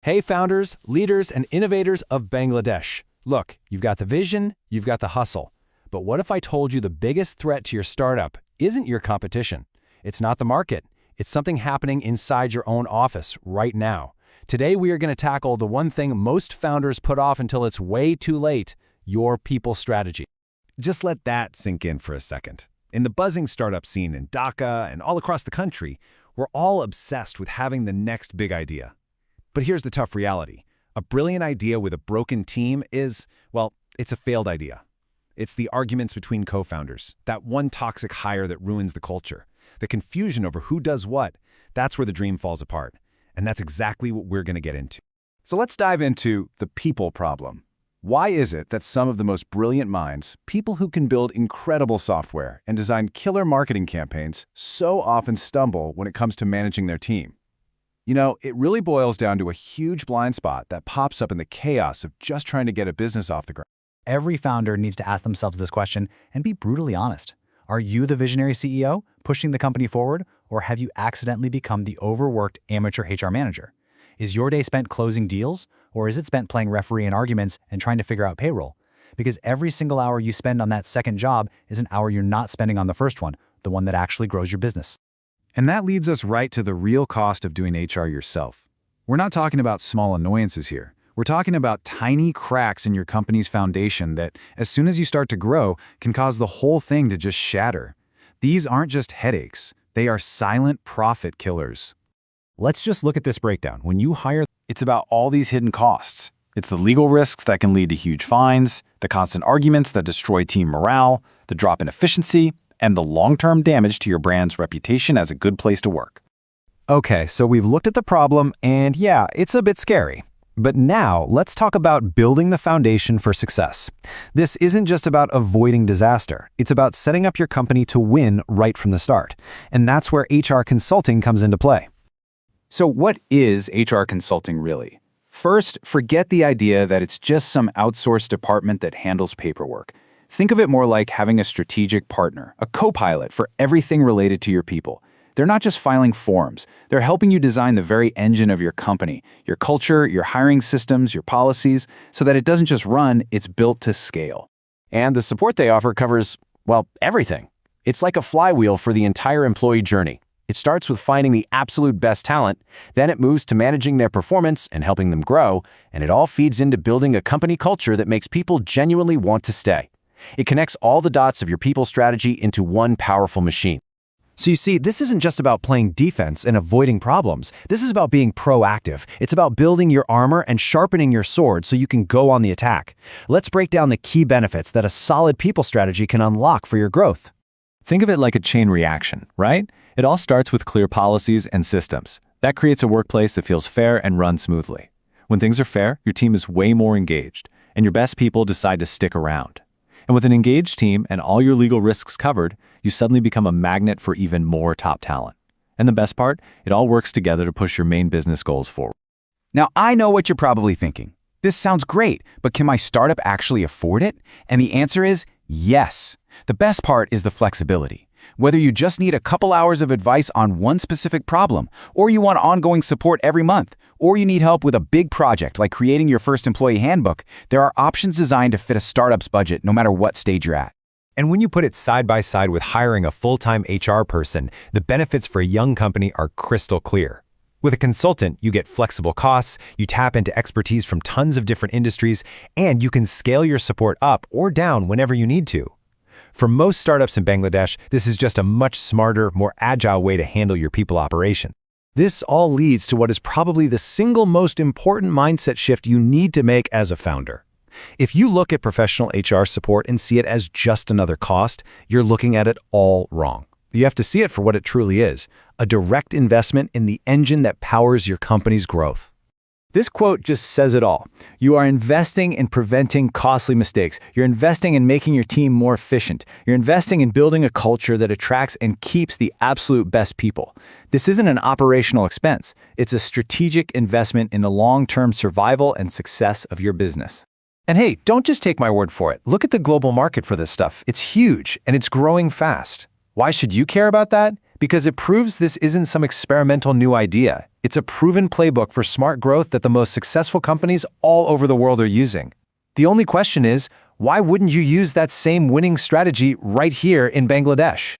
Hey founders, leaders, and innovators of Bangladesh. Look, you've got the vision, you've got the hustle. But what if I told you the biggest threat to your startup isn't your competition? It's not the market. It's something happening inside your own office right now. Today we are going to tackle the one thing most founders put off until it's way too late, your people strategy. Just let that sink in for a second. In the buzzing startup scene in Dhaka and all across the country, we're all obsessed with having the next big idea. But here's the tough reality. A brilliant idea with a broken team is, well, it's a failed idea. It's the arguments between co-founders, that one toxic hire that ruins the culture, the confusion over who does what. That's where the dream falls apart. And that's exactly what we're going to get into. So let's dive into the people problem. Why is it that some of the most brilliant minds, people who can build incredible software and design killer marketing campaigns, so often stumble when it comes to managing their team? You know, it really boils down to a huge blind spot that pops up in the chaos of just trying to get a business off the ground. Every founder needs to ask themselves this question and be brutally honest. Are you the visionary CEO pushing the company forward, or have you accidentally become the overworked amateur HR manager? Is your day spent closing deals, or is it spent playing referee in arguments and trying to figure out payroll? Because every single hour you spend on that second job is an hour you're not spending on the first one, the one that actually grows your business. And that leads us right to the real cost of doing HR yourself. We're not talking about small annoyances here. We're talking about tiny cracks in your company's foundation that, as soon as you start to grow, can cause the whole thing to just shatter. These aren't just headaches. They are silent profit killers. Let's just look at this breakdown. When you hire, it's about all these hidden costs. It's the legal risks that can lead to huge fines, the constant arguments that destroy team morale, the drop in efficiency, and the long-term damage to your brand's reputation as a good place to work. Okay, so we've looked at the problem, and yeah, it's a bit scary. But now, let's talk about building the foundation for success. This isn't just about avoiding disaster. It's about setting up your company to win right from the start. And that's where HR consulting comes into play. So what is HR consulting really? First, forget the idea that it's just some outsourced department that handles paperwork. Think of it more like having a strategic partner, a co-pilot for everything related to your people. They're not just filing forms. They're helping you design the very engine of your company, your culture, your hiring systems, your policies, so that it doesn't just run, it's built to scale. And the support they offer covers, well, everything. It's like a flywheel for the entire employee journey. It starts with finding the absolute best talent, then it moves to managing their performance and helping them grow, and it all feeds into building a company culture that makes people genuinely want to stay. It connects all the dots of your people strategy into one powerful machine. So you see, this isn't just about playing defense and avoiding problems. This is about being proactive. It's about building your armor and sharpening your sword so you can go on the attack. Let's break down the key benefits that a solid people strategy can unlock for your growth. Think of it like a chain reaction, right? It all starts with clear policies and systems. That creates a workplace that feels fair and runs smoothly. When things are fair, your team is way more engaged, and your best people decide to stick around. And with an engaged team and all your legal risks covered, you suddenly become a magnet for even more top talent. And the best part, it all works together to push your main business goals forward. Now, I know what you're probably thinking. This sounds great, but can my startup actually afford it? And the answer is yes. The best part is the flexibility. Whether you just need a couple hours of advice on one specific problem, or you want ongoing support every month, or you need help with a big project like creating your first employee handbook, there are options designed to fit a startup's budget no matter what stage you're at. And when you put it side by side with hiring a full-time HR person, the benefits for a young company are crystal clear. With a consultant, you get flexible costs, you tap into expertise from tons of different industries, and you can scale your support up or down whenever you need to. For most startups in Bangladesh, this is just a much smarter, more agile way to handle your people operation. This all leads to what is probably the single most important mindset shift you need to make as a founder. If you look at professional HR support and see it as just another cost, you're looking at it all wrong. You have to see it for what it truly is, a direct investment in the engine that powers your company's growth. This quote just says it all. You are investing in preventing costly mistakes. You're investing in making your team more efficient. You're investing in building a culture that attracts and keeps the absolute best people. This isn't an operational expense. It's a strategic investment in the long-term survival and success of your business. And hey, don't just take my word for it. Look at the global market for this stuff. It's huge, and it's growing fast. Why should you care about that? Because it proves this isn't some experimental new idea. It's a proven playbook for smart growth that the most successful companies all over the world are using. The only question is, why wouldn't you use that same winning strategy right here in Bangladesh?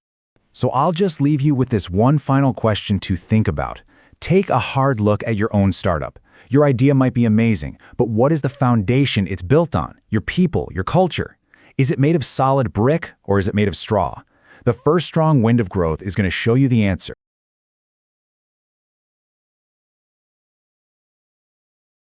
So I'll just leave you with this one final question to think about. Take a hard look at your own startup. Your idea might be amazing, but what is the foundation it's built on? Your people, your culture? Is it made of solid brick or is it made of straw? The first strong wind of growth is going to show you the answer.